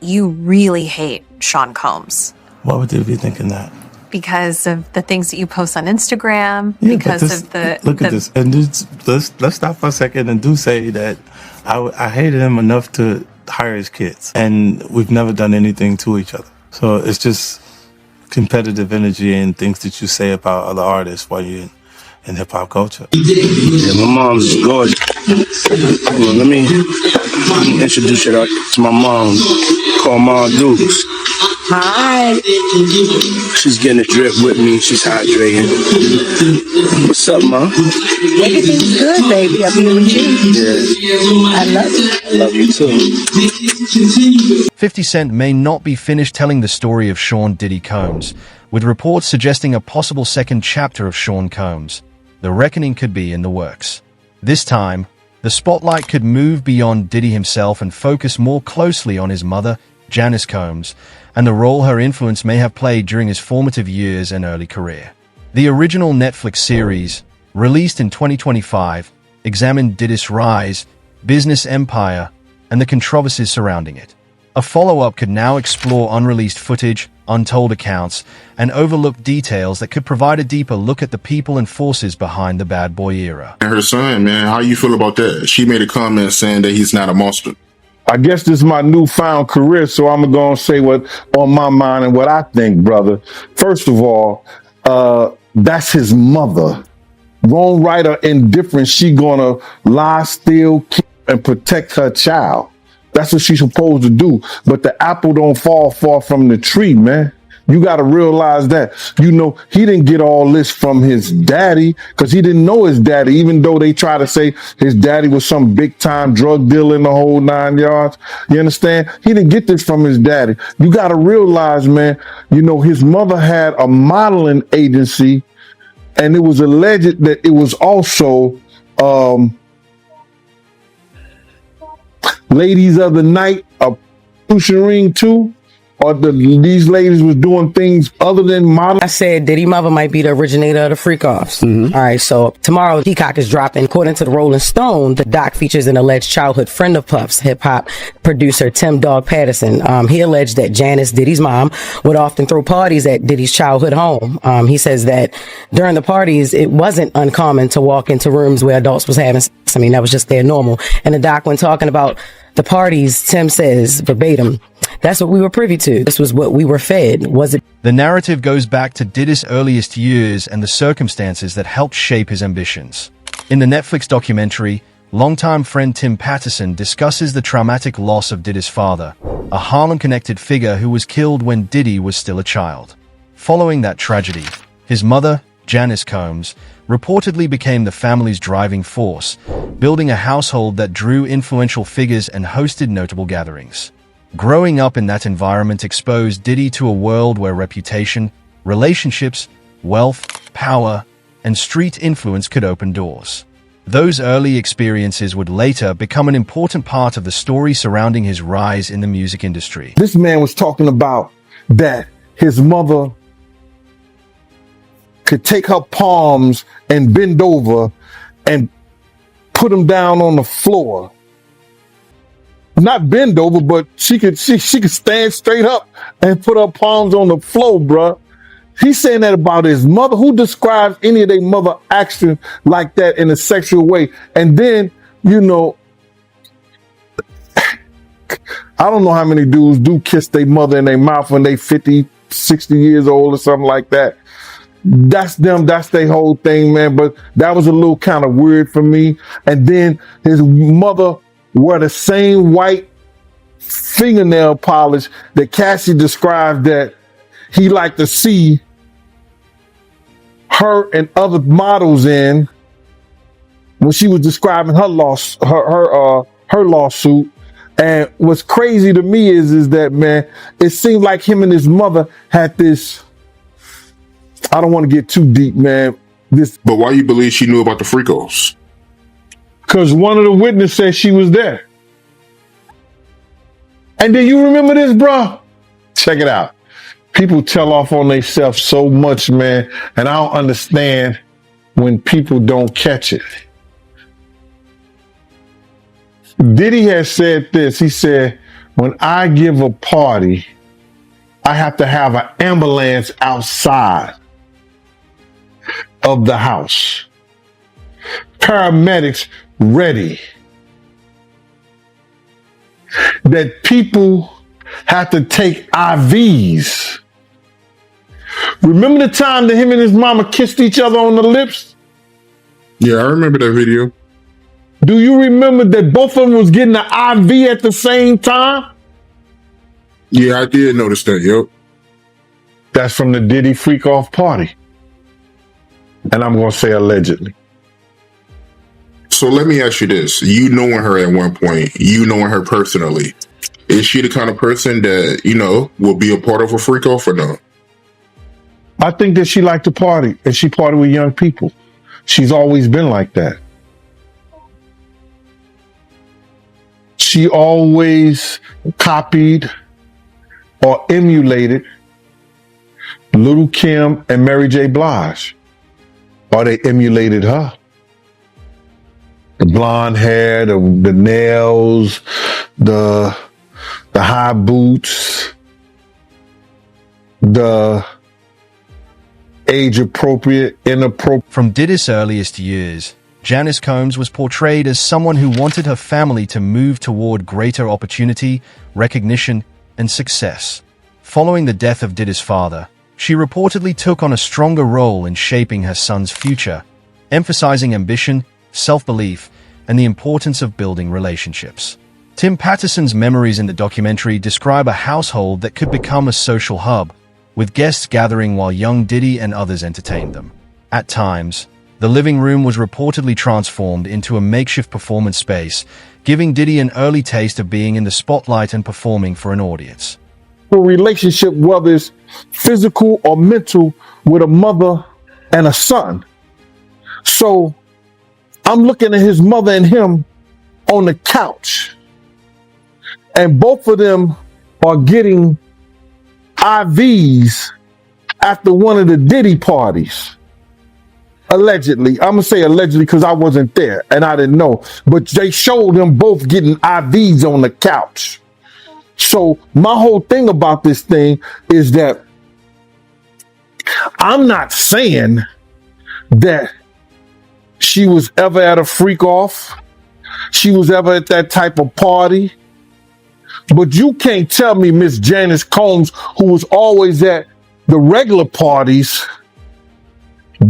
you really hate Sean Combs. Why would they be thinking that? Because of the things that you post on Instagram, Yeah, because of the... Look at this. And let's stop for a second and do say that I hated him enough to hire his kids. And we've never done anything to each other. So it's just competitive energy and things that you say about other artists while you're in hip-hop culture. Yeah, my mom's gorgeous. Well, let me introduce you to my mom, called Mom Dukes. Hi. She's getting a drip with me. She's hydrating. What's up, Mom? Everything's good, baby. I'm here with you. Yeah. I love you. I love you too. 50 Cent may not be finished telling the story of Sean Diddy Combs, with reports suggesting a possible second chapter of Sean Combs. The reckoning could be in the works. This time, the spotlight could move beyond Diddy himself and focus more closely on his mother, Janice Combs, and the role her influence may have played during his formative years and early career. The original Netflix series, released in 2025, examined Diddy's rise, business empire, and the controversies surrounding it. A follow-up could now explore unreleased footage, untold accounts, and overlooked details that could provide a deeper look at the people and forces behind the bad boy era. And her son, man, how you feel about that? She made a comment saying that he's not a monster. I guess this is my newfound career, so I'm going to say what on my mind and what I think, brother. First of all, that's his mother. Wrong, right, or indifferent, she going to lie, steal, kill, and protect her child. That's what she's supposed to do. But the apple don't fall far from the tree, man. You got to realize that. You know, he didn't get all this from his daddy because he didn't know his daddy, even though they try to say his daddy was some big time drug dealer in the whole 9 yards. You understand? He didn't get this from his daddy. You got to realize, man, you know, his mother had a modeling agency, and it was alleged that it was also Ladies of the Night, a Pusha Ring too, or these ladies was doing things other than modeling. I said Diddy mother might be the originator of the freak-offs. All right, so tomorrow Peacock is dropping. According to the Rolling Stone, the doc features an alleged childhood friend of Puff's, hip-hop producer Tim Dog Patterson. He alleged that Janice, Diddy's mom, would often throw parties at Diddy's childhood home. He says that during the parties, it wasn't uncommon to walk into rooms where adults was having sex. I mean, that was just their normal. And the doc, when talking about the parties, Tim says verbatim, "That's what we were privy to. This was what we were fed." Was it? The narrative goes back to Diddy's earliest years and the circumstances that helped shape his ambitions. In the Netflix documentary, longtime friend Tim Patterson discusses the traumatic loss of Diddy's father, a Harlem-connected figure who was killed when Diddy was still a child. Following that tragedy, his mother, Janice Combs, reportedly became the family's driving force, building a household that drew influential figures and hosted notable gatherings. Growing up in that environment exposed Diddy to a world where reputation, relationships, wealth, power, and street influence could open doors. Those early experiences would later become an important part of the story surrounding his rise in the music industry. This man was talking about that his mother could take her palms and bend over and put them down on the floor. Not bend over, but she could stand straight up and put her palms on the floor, bruh. He's saying that about his mother. Who describes any of their mother action like that in a sexual way? And then, you know, I don't know how many dudes do kiss their mother in their mouth when they 50, 60 years old or something like that. That's them. That's their whole thing, man. But that was a little kind of weird for me. And then his mother wore the same white fingernail polish that Cassie described that he liked to see her and other models in when she was describing her lawsuit. And what's crazy to me is that, man, it seemed like him and his mother had this. I don't want to get too deep, man. But why you believe she knew about the freakos? Because one of the witnesses said she was there. And then you remember this, bro? Check it out. People tell off on themselves so much, man. And I don't understand when people don't catch it. Diddy has said this. He said, when I give a party, I have to have an ambulance outside of the house. Paramedics ready. That people have to take IVs. Remember the time that him and his mama kissed each other on the lips? Yeah, I remember that video. Do you remember that both of them was getting an IV at the same time? Yeah, I did notice that, yep. That's from the Diddy freak off party. And I'm going to say allegedly. So let me ask you this. You knowing her at one point, you knowing her personally, is she the kind of person that, you know, will be a part of a freak off or no? I think that she liked to party and she party with young people. She's always been like that. She always copied or emulated Little Kim and Mary J. Blige. Or they emulated her. The blonde hair, the nails, the high boots, the age-appropriate, inappropriate. From Diddy's earliest years, Janice Combs was portrayed as someone who wanted her family to move toward greater opportunity, recognition, and success. Following the death of Diddy's father, she reportedly took on a stronger role in shaping her son's future, emphasizing ambition, self-belief, and the importance of building relationships. Tim Patterson's memories in the documentary describe a household that could become a social hub, with guests gathering while young Diddy and others entertained them. At times, the living room was reportedly transformed into a makeshift performance space, giving Diddy an early taste of being in the spotlight and performing for an audience. A relationship, whether it's physical or mental, with a mother and a son. So I'm looking at his mother and him on the couch, and both of them are getting IVs after one of the Diddy parties. Allegedly. I'm going to say allegedly because I wasn't there and I didn't know. But they showed them both getting IVs on the couch. So my whole thing about this thing is that I'm not saying that she was ever at a freak off. She was ever at that type of party. But you can't tell me Miss Janice Combs, who was always at the regular parties,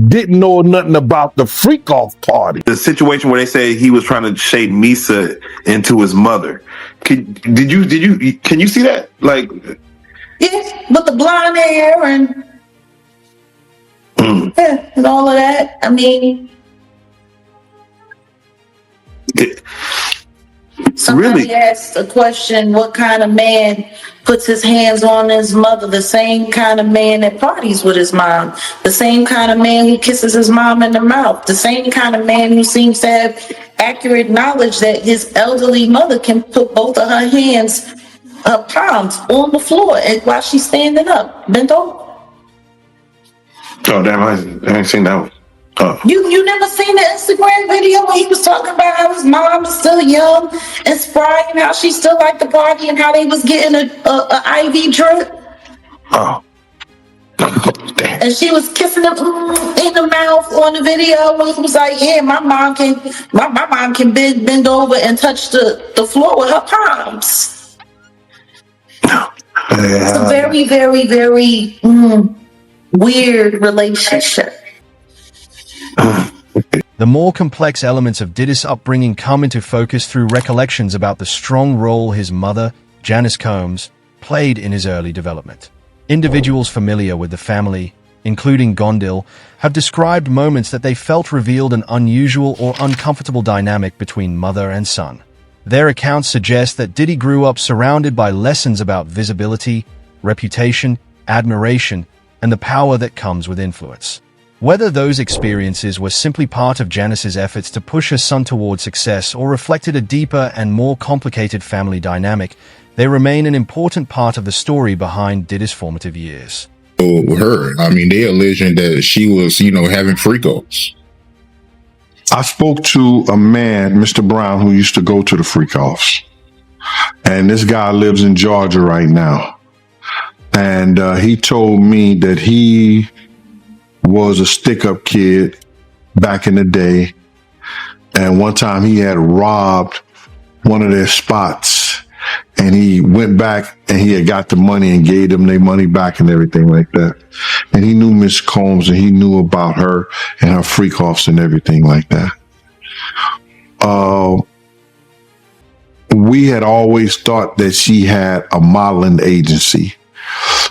didn't know nothing about the freak off party. The situation where they say he was trying to shape Misa into his mother. Can you see that? Like, yes, with the blonde hair and and all of that. I mean, somebody asked a question: what kind of man puts his hands on his mother? The same kind of man that parties with his mom, the same kind of man who kisses his mom in the mouth, the same kind of man who seems to have accurate knowledge that his elderly mother can put both of her hands, her palms, on the floor while she's standing up, bent over. Oh damn! I ain't seen that one. Oh. You never seen the Instagram video where he was talking about how his mom is still young and spry and how she still liked the party and how they was getting a IV drip? Oh. Damn. And she was kissing him in the mouth on the video. It was like, yeah, my mom can bend over and touch the floor with her palms. It's a very, very, very weird relationship. The more complex elements of Diddy's upbringing come into focus through recollections about the strong role his mother, Janice Combs, played in his early development. Individuals familiar with the family, including Gondil, have described moments that they felt revealed an unusual or uncomfortable dynamic between mother and son. Their accounts suggest that Diddy grew up surrounded by lessons about visibility, reputation, admiration, and the power that comes with influence. Whether those experiences were simply part of Janice's efforts to push her son toward success or reflected a deeper and more complicated family dynamic, they remain an important part of the story behind Diddy's formative years. Her, I mean, they alleging that she was, having freak-offs. I spoke to a man, Mr. Brown, who used to go to the freak offs. And this guy lives in Georgia right now. And he told me that he was a stick-up kid back in the day. And one time he had robbed one of their spots. And he went back and he had got the money and gave them their money back and everything like that. And he knew Miss Combs and he knew about her and her freak-offs and everything like that. We had always thought that she had a modeling agency,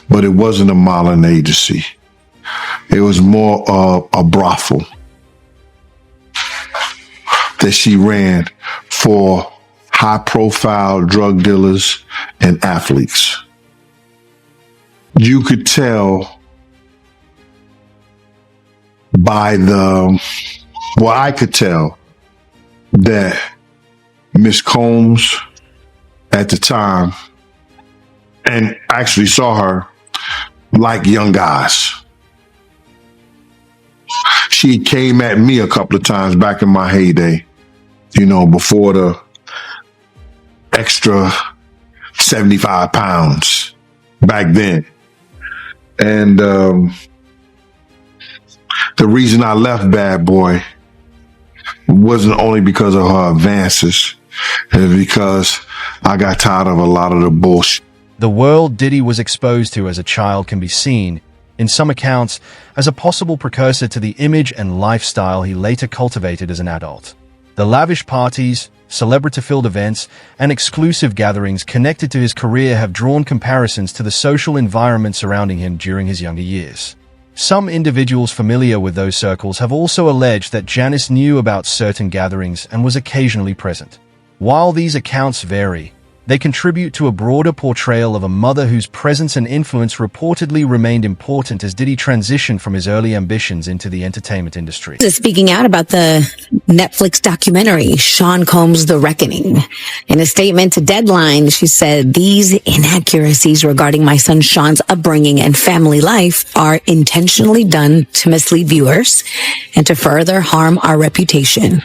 but it wasn't a modeling agency. It was more of a brothel that she ran for high-profile drug dealers and athletes. You could tell by I could tell that Miss Combs at the time, and actually saw her like young guys. She came at me a couple of times back in my heyday, before the extra 75 pounds back then. And the reason I left Bad Boy wasn't only because of her advances, it's because I got tired of a lot of the bullshit. The world Diddy was exposed to as a child can be seen, in some accounts, as a possible precursor to the image and lifestyle he later cultivated as an adult. The lavish parties, celebrity-filled events, and exclusive gatherings connected to his career have drawn comparisons to the social environment surrounding him during his younger years. Some individuals familiar with those circles have also alleged that Janice knew about certain gatherings and was occasionally present. While these accounts vary, they contribute to a broader portrayal of a mother whose presence and influence reportedly remained important as Diddy transitioned from his early ambitions into the entertainment industry. Speaking out about the Netflix documentary, Sean Combs' The Reckoning. In a statement to Deadline, she said, "These inaccuracies regarding my son Sean's upbringing and family life are intentionally done to mislead viewers and to further harm our reputation."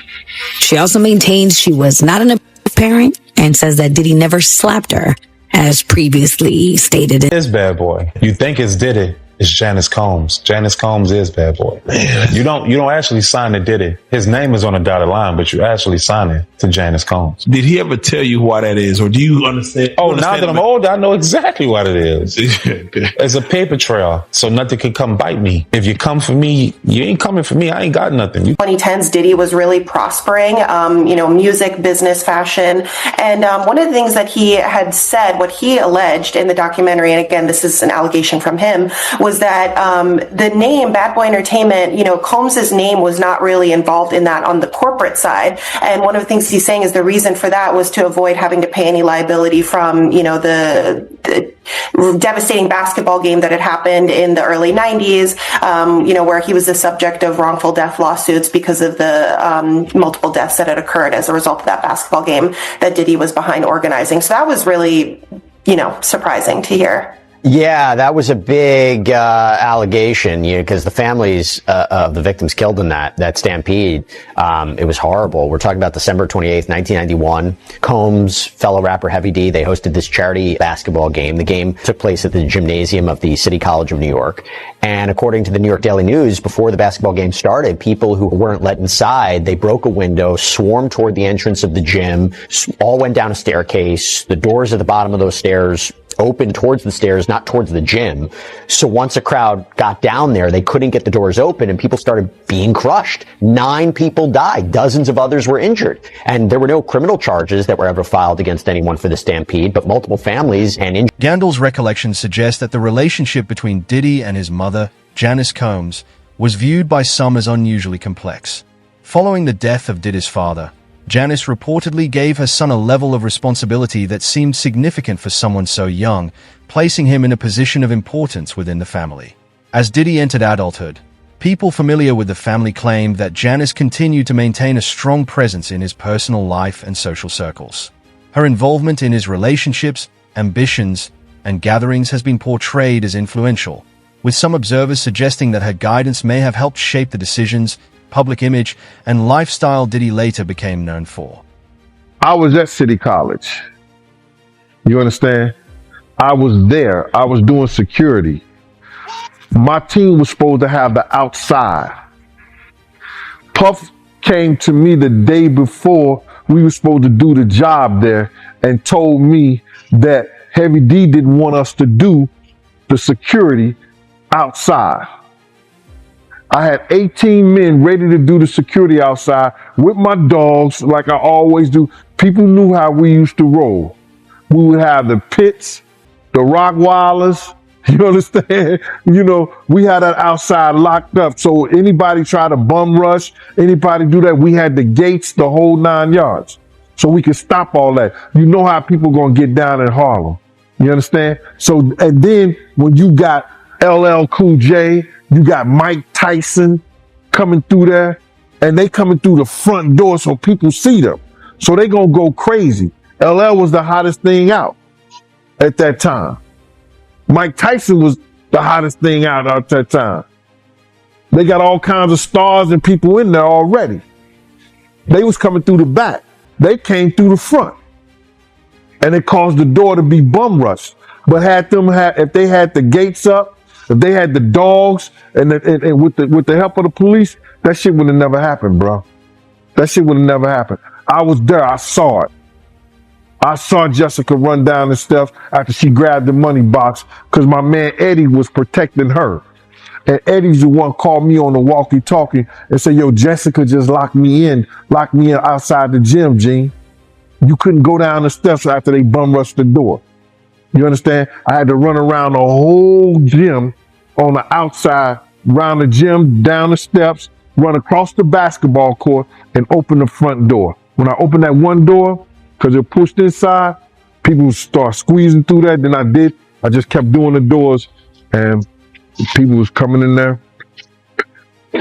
She also maintains she was not an abusive parent and says that Diddy never slapped her, as previously stated. It is Bad Boy. You think it's Diddy. It's Janice Combs. Janice Combs is Bad Boy. Man. You don't actually sign to Diddy. His name is on a dotted line, but you actually sign it to Janice Combs. Did he ever tell you why that is, or do you understand? Now that I'm older, I know exactly what it is. It's a paper trail, so nothing can come bite me. If you come for me, you ain't coming for me. I ain't got nothing. 2010s, Diddy was really prospering, music, business, fashion. And one of the things that he had said, what he alleged in the documentary, and again, this is an allegation from him, was that the name Bad Boy Entertainment, Combs's name was not really involved in that on the corporate side. And one of the things he's saying is the reason for that was to avoid having to pay any liability from, the devastating basketball game that had happened in the early 90s, where he was the subject of wrongful death lawsuits because of the multiple deaths that had occurred as a result of that basketball game that Diddy was behind organizing. So that was really, surprising to hear. Yeah, that was a big allegation, because the families of the victims killed in that stampede, it was horrible. We're talking about December 28th, 1991. Combs, fellow rapper Heavy D, they hosted this charity basketball game. The game took place at the gymnasium of the City College of New York. And according to the New York Daily News, before the basketball game started, people who weren't let inside, they broke a window, swarmed toward the entrance of the gym, all went down a staircase. The doors at the bottom of those stairs open towards the stairs, not towards the gym. So once a crowd got down there, they couldn't get the doors open and people started being crushed. 9 people died. Dozens of others were injured. And there were no criminal charges that were ever filed against anyone for the stampede, but multiple families and injured. Gandal's recollections suggest that the relationship between Diddy and his mother, Janice Combs, was viewed by some as unusually complex. Following the death of Diddy's father, Janice reportedly gave her son a level of responsibility that seemed significant for someone so young, placing him in a position of importance within the family. As Diddy entered adulthood, people familiar with the family claimed that Janice continued to maintain a strong presence in his personal life and social circles. Her involvement in his relationships, ambitions, and gatherings has been portrayed as influential, with some observers suggesting that her guidance may have helped shape the decisions, public image, and lifestyle Diddy later became known for. I was at City College You understand? I was there. I was doing security. My team was supposed to have the outside. Puff came to me the day before we were supposed to do the job there and told me that Heavy D didn't want us to do the security outside. I had 18 men ready to do the security outside with my dogs like I always do. People knew how we used to roll. We would have the pits, the Rottweilers. You understand? You know, we had that outside locked up. So anybody try to bum rush, anybody do that, we had the gates, the whole 9 yards. So we could stop all that. You know how people gonna get down in Harlem. You understand? So, and then when you got LL Cool J, you got Mike Tyson coming through there, and they coming through the front door so people see them. So they gonna go crazy. LL was the hottest thing out at that time. Mike Tyson was the hottest thing out at that time. They got all kinds of stars and people in there already. They was coming through the back. They came through the front. And it caused the door to be bum rushed. But if they had the gates up, if they had the dogs, and with the help of the police, that shit would have never happened, bro. That shit would have never happened. I was there. I saw it. I saw Jessica run down the steps after she grabbed the money box because my man Eddie was protecting her. And Eddie's the one called me on the walkie-talkie and said, yo, Jessica just locked me in outside the gym, Gene. You couldn't go down the steps after they bum rushed the door. You understand? I had to run around the whole gym on the outside, around the gym, down the steps, run across the basketball court, and open the front door. When I opened that one door, because it pushed inside, people start squeezing through that. Then I just kept doing the doors, and people was coming in there,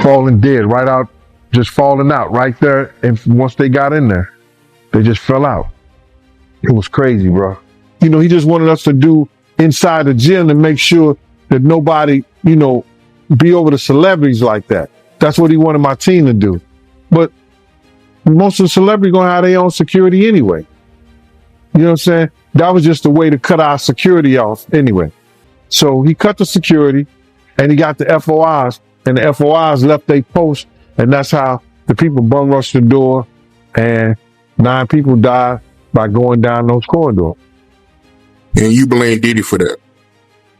falling dead, right out, just falling out right there. And once they got in there, they just fell out. It was crazy, bro. You know, he just wanted us to do inside the gym to make sure that nobody, you know, be over the celebrities like that. That's what he wanted my team to do. But most of the celebrities gonna have their own security anyway. You know what I'm saying? That was just a way to cut our security off anyway. So he cut the security and he got the FOIs, and the FOIs left their post, and that's how the people bum rushed the door, and 9 people died by going down those corridors. And you blame Diddy for that?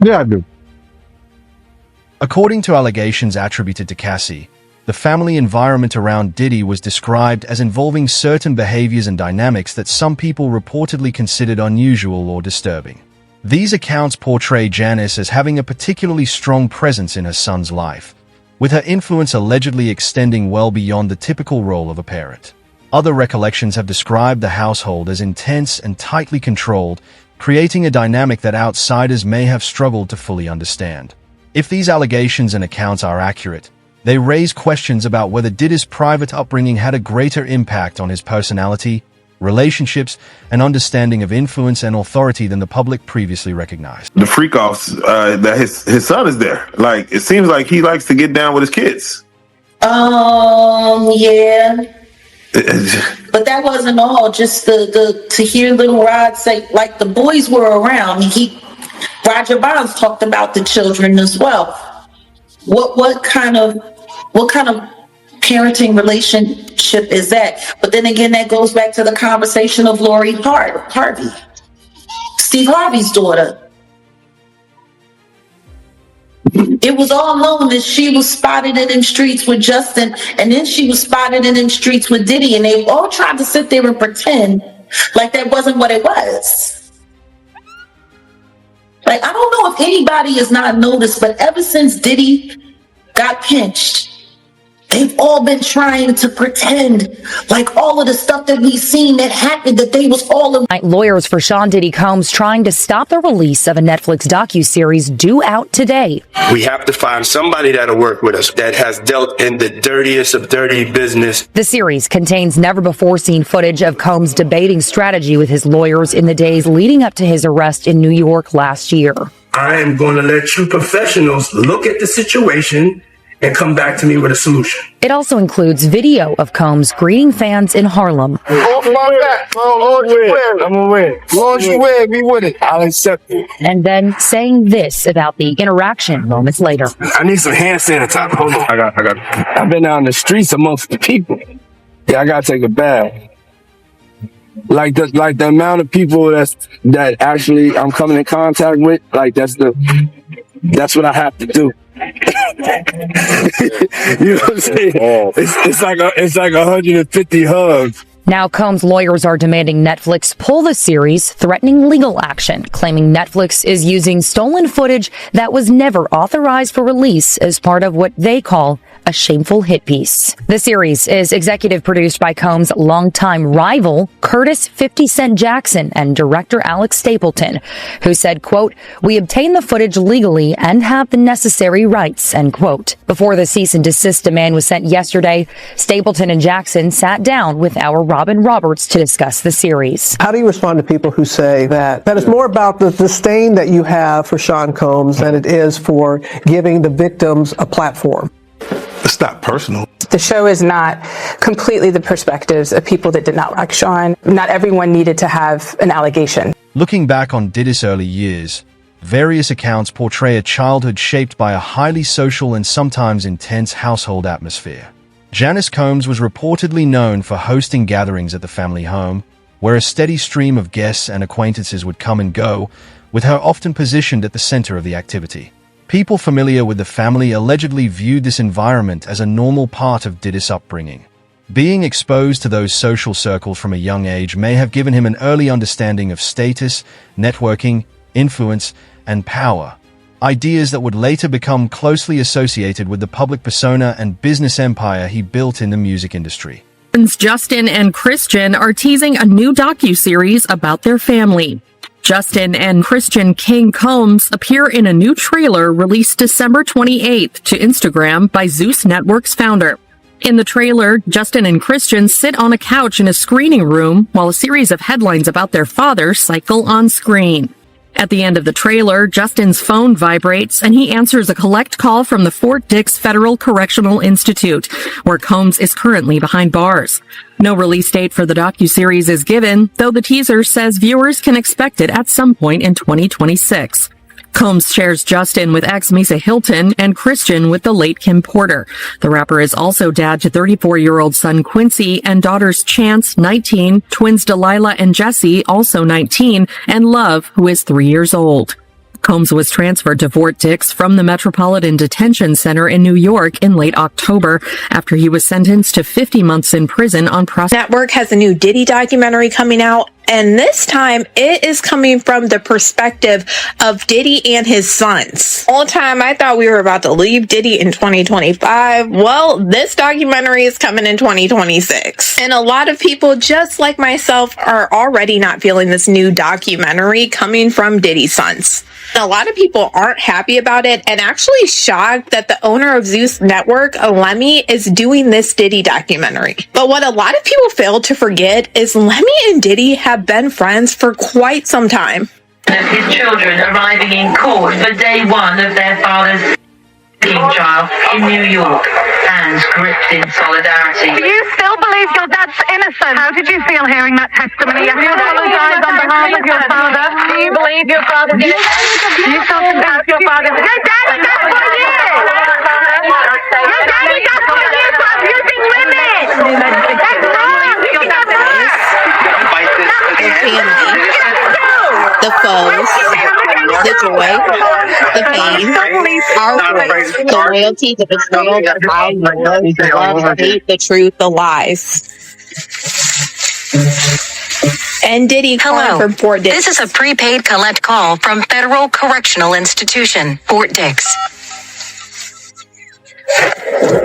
Yeah, I do. According to allegations attributed to Cassie, the family environment around Diddy was described as involving certain behaviors and dynamics that some people reportedly considered unusual or disturbing. These accounts portray Janice as having a particularly strong presence in her son's life, with her influence allegedly extending well beyond the typical role of a parent. Other recollections have described the household as intense and tightly controlled, creating a dynamic that outsiders may have struggled to fully understand. If these allegations and accounts are accurate, they raise questions about whether Diddy's private upbringing had a greater impact on his personality, relationships, and understanding of influence and authority than the public previously recognized. The freak offs that his son is there. Like, it seems like he likes to get down with his kids. Yeah. But that wasn't all. Just to hear Little Rod say, like, the boys were around. Roger Bonds talked about the children as well. What kind of parenting relationship is that? But then again, that goes back to the conversation of Lori Harvey, Steve Harvey's daughter. It was all known that she was spotted in them streets with Justin, and then she was spotted in them streets with Diddy, and they all tried to sit there and pretend like that wasn't what it was. Like, I don't know if anybody has not noticed, but ever since Diddy got pinched, they've all been trying to pretend like all of the stuff that we've seen that happened, that they was all in. Lawyers for Sean Diddy Combs trying to stop the release of a Netflix docuseries due out today. We have to find somebody that'll work with us that has dealt in the dirtiest of dirty business. The series contains never-before-seen footage of Combs debating strategy with his lawyers in the days leading up to his arrest in New York last year. I am going to let you professionals look at the situation and come back to me with a solution. It also includes video of Combs greeting fans in Harlem. Off my back, bro. Lord, you win. I'm gonna win. Lord, you win. Be with it. I'll accept it. And then saying this about the interaction moments later. I need some hand sanitizer. Hold on. I got. I've been out in the streets amongst the people. Yeah, I gotta take a bath. Like the amount of people that actually I'm coming in contact with, like that's what I have to do. You know what I'm saying? It's like 150 hugs. Now Combs' lawyers are demanding Netflix pull the series, threatening legal action, claiming Netflix is using stolen footage that was never authorized for release as part of what they call a shameful hit piece. The series is executive produced by Combs' longtime rival, Curtis 50 Cent Jackson, and director Alex Stapleton, who said, quote, "We obtained the footage legally and have the necessary rights," end quote. Before the cease and desist demand was sent yesterday, Stapleton and Jackson sat down with our Robin Roberts to discuss the series. How do you respond to people who say that it's more about the disdain that you have for Sean Combs than it is for giving the victims a platform? It's not personal. The show is not completely the perspectives of people that did not like Sean. Not everyone needed to have an allegation. Looking back on Diddy's early years, various accounts portray a childhood shaped by a highly social and sometimes intense household atmosphere. Janice Combs was reportedly known for hosting gatherings at the family home, where a steady stream of guests and acquaintances would come and go, with her often positioned at the center of the activity. People familiar with the family allegedly viewed this environment as a normal part of Diddy's upbringing. Being exposed to those social circles from a young age may have given him an early understanding of status, networking, influence, and power, ideas that would later become closely associated with the public persona and business empire he built in the music industry. Justin and Christian are teasing a new docuseries about their family. Justin and Christian King Combs appear in a new trailer released December 28th to Instagram by Zeus Network's founder. In the trailer, Justin and Christian sit on a couch in a screening room while a series of headlines about their father cycle on screen. At the end of the trailer, Justin's phone vibrates and he answers a collect call from the Fort Dix Federal Correctional Institute, where Combs is currently behind bars. No release date for the docuseries is given, though the teaser says viewers can expect it at some point in 2026. Combs shares Justin with ex-Misa Hilton and Christian with the late Kim Porter. The rapper is also dad to 34-year-old son Quincy and daughters Chance, 19, twins Delilah and Jesse, also 19, and Love, who is 3 years old. Combs was transferred to Fort Dix from the Metropolitan Detention Center in New York in late October after he was sentenced to 50 months in prison on Network has a new Diddy documentary coming out, and this time it is coming from the perspective of Diddy and his sons. All the time I thought we were about to leave Diddy in 2025. Well, this documentary is coming in 2026. And a lot of people, just like myself, are already not feeling this new documentary coming from Diddy's sons. A lot of people aren't happy about it and actually shocked that the owner of Zeus Network, Lemmy, is doing this Diddy documentary. But what a lot of people fail to forget is Lemmy and Diddy have been friends for quite some time. Of his children arriving in court for day one of their father's trial in New York, hands gripped in solidarity. Do you still believe your dad's innocent? How did you feel hearing that testimony? Have you apologized on behalf of your father? Do you believe your father's innocent? Do you still think your father's innocent? Your daddy does for you! Your daddy does for you for abusing women! That's wrong! You cannot do it! The family, the foes, the joy, the pain, our voice, the loyalty, the betrayal, the pride, the love, the hate, the truth, the lies. And Diddy calling from Fort Dix. This is a prepaid collect call from Federal Correctional Institution, Fort Dix.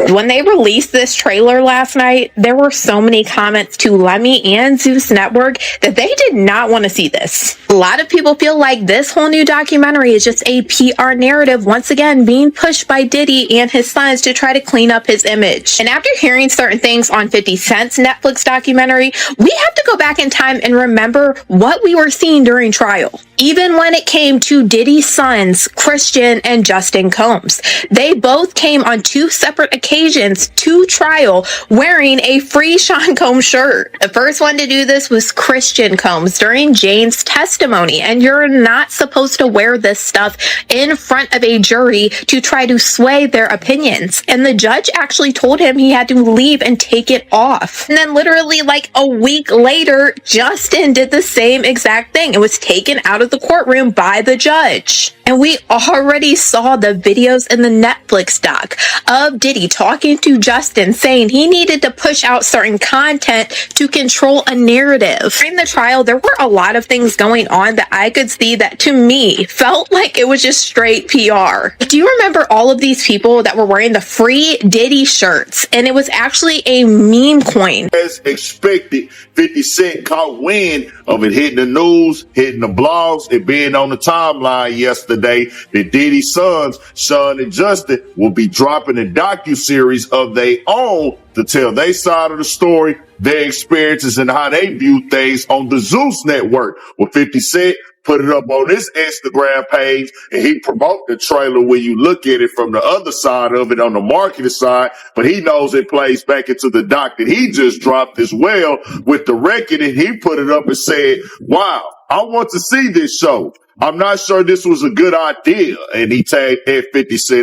When they released this trailer last night, there were so many comments to Lemmy and Zeus Network that they did not want to see this. A lot of people feel like this whole new documentary is just a PR narrative, once again being pushed by Diddy and his sons to try to clean up his image. And after hearing certain things on 50 Cent's Netflix documentary, we have to go back in time and remember what we were seeing during trial. Even when it came to Diddy's sons, Christian and Justin Combs, they both came on 2 separate occasions to trial wearing a free Sean Combs shirt. The first one to do this was Christian Combs during Jane's testimony, and you're not supposed to wear this stuff in front of a jury to try to sway their opinions. And the judge actually told him he had to leave and take it off. And then literally like a week later, Justin did the same exact thing. It was taken out of the courtroom by the judge. And we already saw the videos in the Netflix doc of Diddy talking to Justin, saying he needed to push out certain content to control a narrative. During the trial, there were a lot of things going on that I could see that to me felt like it was just straight PR. Do you remember all of these people that were wearing the free Diddy shirts? And it was actually a meme coin. As expected, 50 Cent caught wind of it hitting the news, hitting the blogs, it being on the timeline yesterday that Diddy's sons, Sean and Justin, will be dropping a docuseries of their own to tell their side of the story, their experiences, and how they view things on the Zeus network. With 50 Cent put it up on his Instagram page, and he promoted the trailer when you look at it from the other side of it on the marketing side, but he knows it plays back into the doc that he just dropped as well with the reckoning. He put it up and said, wow, I want to see this show. I'm not sure this was a good idea. And he tagged Ed 50 Cent.